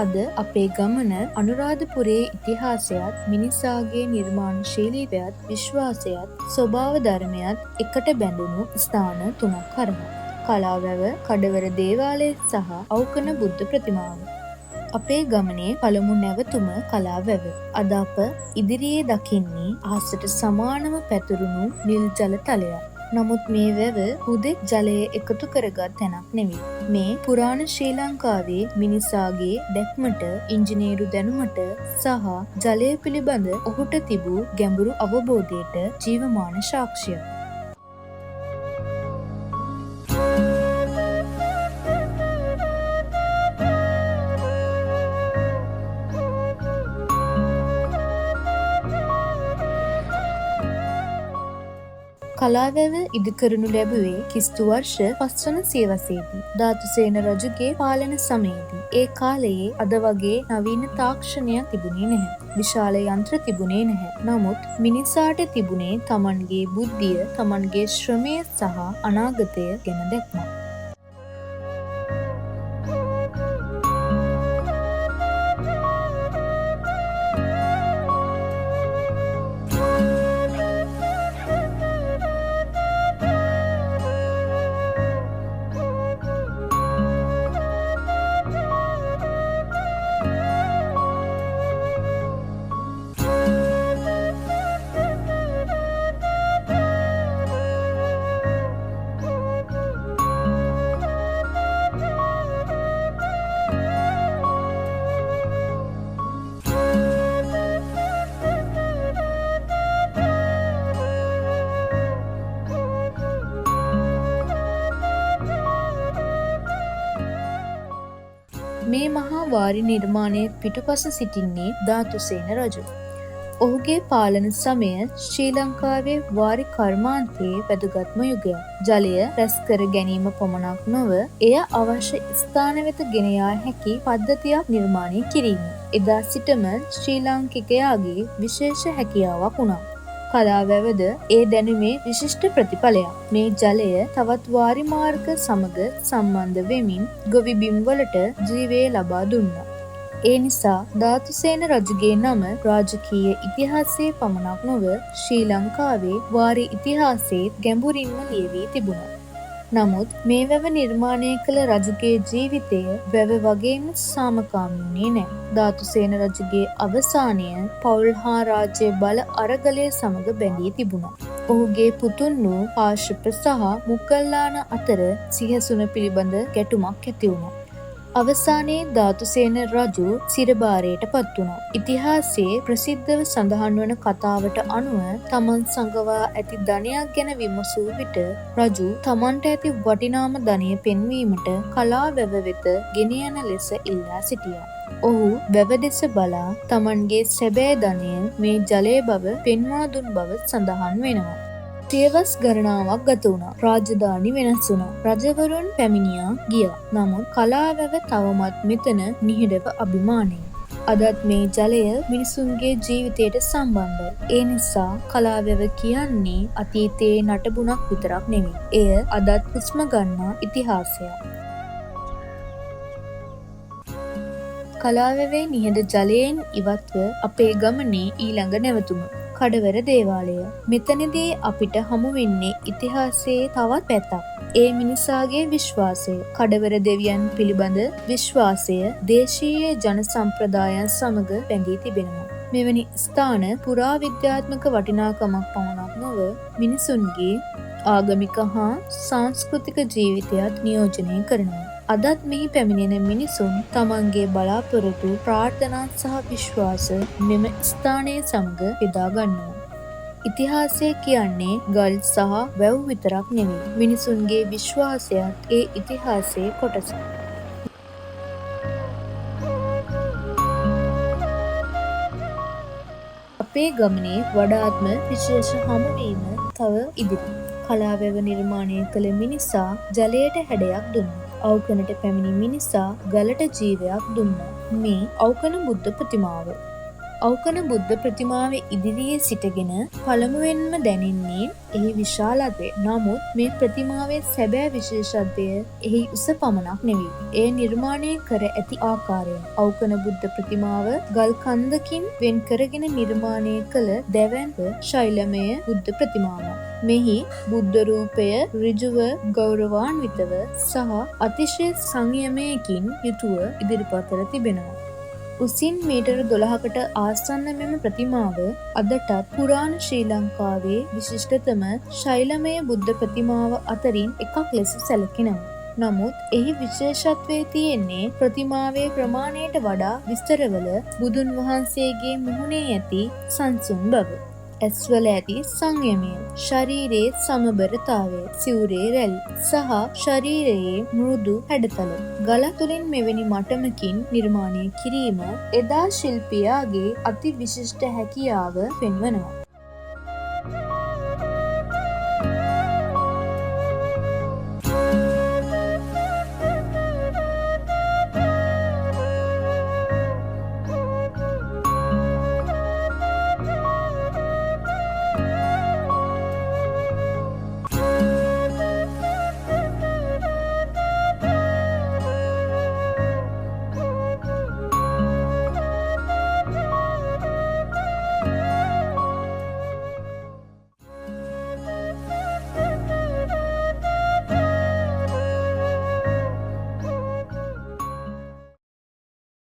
අද අපේ ගමන අනුරාධපුරයේ ඉතිහාසයත් මිනිසාගේ නිර්මාණශීලීවයත් විශ්වාසයත් ස්වභාව ධර්මයත් එකට බැඳුණු ස්ථාන 3ක් කරනවා. කලාවැව, කඩවර දේවාලය සහ අවකන බුද්ධ ප්‍රතිමාව. අපේ ගමනේ පළමු නැවතුම කලාවැව. අද අප ඉදිරියේ දකින්නේ අහසට සමානව පැතුරුණු නිල් ජල තලයක්. නමුත් මේ වැව හුදෙක් ජලය එකතු කරගත් තැනක් නෙවෙයි. මේ පුරාණ ශ්‍රී ලංකාවේ මිනිසාගේ දැක්මට, ඉංජිනේරු දැනුමට සහ ජලය පිළිබඳ ඔහුට තිබූ ගැඹුරු අවබෝධයට ජීවමාන සාක්ෂියක්. කලාවැව ඉදිකරනු ලැබුවේ ක්‍රිස්තු වර්ෂ 5 වන සියවසේදී ධාතුසේන රජුගේ පාලන සමයේදී. ඒ කාලයේ අද වගේ නවීන තාක්ෂණයක් තිබුණේ නැහැ. විශාල යන්ත්‍ර තිබුණේ නැහැ. නමුත් මිනිසාට තිබුණේ තමන්ගේ බුද්ධිය, තමන්ගේ ශ්‍රමය සහ අනාගතය ගැන දැක්මක්. මේ මහා වාරි නිර්මාණය පිටුපස සිටින්නේ ධාතුසේන රජු. ඔහුගේ පාලන සමය ශ්‍රී ලංකාවේ වාරි කර්මාන්තයේ වැදගත්ම යුගයක්. ජලය රැස් කර ගැනීම පමණක් නොව එය අවශ්‍ය ස්ථාන වෙත ගෙන යා හැකි පද්ධතියක් නිර්මාණය කිරීම. එදා සිටම ශ්‍රී ලාංකිකයාගේ විශේෂ හැකියාවක් වුණා. කලාවැවද ඒ දැනුමේ විශිෂ්ට ප්‍රතිඵලයක්. මේ ජලය තවත් වාරි මාර්ග සමග සම්බන්ධ වෙමින් ගොවි බිම්වලට ජීවය ලබා දුන්නා. ඒ නිසා ධාතුසේන රජුගේ නම රාජකීය ඉතිහාසයේ පමණක් නොව ශ්‍රී ලංකාවේ වාරි ඉතිහාසයේ ගැඹුරින්ම ලියවී තිබුණා. නමුත් මේ වැව නිර්මාණය කළ රජුගේ ජීවිතය වැව වගේම සාමකාමී වුණේ නැහැ. ධාතුසේන රජුගේ අවසානය පෞල් හා රාජ්‍ය බල අරගලය සමග බැඳී තිබුණා. ඔහුගේ පුතුන් වූ කාශ්‍යප සහ මුගල්ලාන අතර සිහසුන පිළිබඳ ගැටුමක් ඇති වුණා. අවසානයේ ධාතුසේන රජු සිරභාරයට පත් වුණා. ඉතිහාසයේ ප්‍රසිද්ධව සඳහන් වන කතාවට අනුව තමන් සංගවා ඇති ධනයක් ගැන විමසූ විට රජු තමන්ට ඇති වටිනාම ධනය පෙන්වීමට කලාවැව වෙත ගෙන යන ලෙස ඉල්ලා සිටියා. ඔහු වැව දෙස බලා තමන්ගේ සැබෑ ධනය මේ ජලය බව පෙන්වා දුන් බව සඳහන් වෙනවා. සියවස් ගණනාවක් ගත වුණා. රාජධානි වෙනස් වුණා. රජවරුන් පැමිණියා ගියා. නමුත් කලාවැව තවමත් මෙතන නිහඬව අභිමානයි. අදත් මේ ජලය මිනිසුන්ගේ ජීවිතයට සම්බන්ධයි. ඒ නිසා කලාවැව කියන්නේ අතීතයේ නටබුණක් විතරක් නෙමෙයි. එය අදත් හුස්ම ගන්නා ඉතිහාසයක්. කලාවැවේ නිහඬ ජලයෙන් ඉවත්ව අපේ ගමනේ ඊළඟ නැවතුම කඩවර දේවාලය. මෙතනදී අපිට හමු වෙන්නේ ඉතිහාසයේ තවත් පැත්තක්. ඒ මිනිසාගේ විශ්වාසය. කඩවර දෙවියන් පිළිබඳ විශ්වාසය දේශීය ජන සම්ප්‍රදායන් සමග බැඳී තිබෙනවා. මෙවැනි ස්ථාන පුරා විද්‍යාත්මක වටිනාකමක් පමණක් නොව මිනිසුන්ගේ ආගමික හා සංස්කෘතික ජීවිතයත් නියෝජනය කරනවා. අදත් මෙහි පැමිණෙන මිනිසුන් තමන්ගේ බලාපොරොත්තු, ප්‍රාර්ථනා සහ විශ්වාස මෙම ස්ථානයේ සමග යොදා ගන්නවා. ඉතිහාසය කියන්නේ ගල් සහ වැව් විතරක් නෙවෙයි. මිනිසුන්ගේ විශ්වාසයත් ඒ ඉතිහාසයේ කොටසක්. අපේ ගමනේ වඩාත්ම විශේෂ හමුවීම තව ඉදිරි. කලාවැව නිර්මාණය කළ මිනිසා ජලයට හැඩයක් දුන්නා. අවකනට පැමිණි මිනිසා ගලට ජීවයක් දුන්නා. මේ අවකන බුද්ධ ප්‍රතිමාව. අවකන බුද්ධ ප්‍රතිමාවේ ඉදිරියේ සිටගෙන පළමුවෙන්ම දැනෙන්නේ එහි විශාලත්වය. නමුත් මේ ප්‍රතිමාවේ සැබෑ විශේෂත්වය එහි උස පමණක් නෙවෙයි. එය නිර්මාණය කර ඇති ආකාරය. අවකන බුද්ධ ප්‍රතිමාව ගල් කන්දකින් වෙන් කරගෙන නිර්මාණය කළ දැවැන්ත ශෛලමය බුද්ධ ප්‍රතිමාවක්. මෙහි බුද්ධ රූපය ඍජුව ගෞරවාන්විතව සහ අතිශය සංයමයකින් යුතුව ඉදිරිපත් කර තිබෙනවා. උසින් මීටර් 12කට ආසන්න මෙම ප්‍රතිමාව අදටත් පුරාණ ශ්‍රී ලංකාවේ විශිෂ්ටතම ශෛලමය බුද්ධ ප්‍රතිමාව අතරින් එකක් ලෙස සැලකෙනවා. නමුත් එහි විශේෂත්වය තියෙන්නේ ප්‍රතිමාවේ ප්‍රමාණයට වඩා විස්තරවල බුදුන් වහන්සේගේ මුහුණේ ඇති සංසුන් බව. ඇස්වල ඇති සංයමය, ශරීරයේ සමබරතාවය, සිවුරේ රැලි සහ ශරීරයේ මෘදු හැඩතල. ගල තුලින් මෙවැනි මට්ටමකින් නිර්මාණය කිරීම එදා ශිල්පියාගේ අති විශිෂ්ට හැකියාව පෙන්වනවා.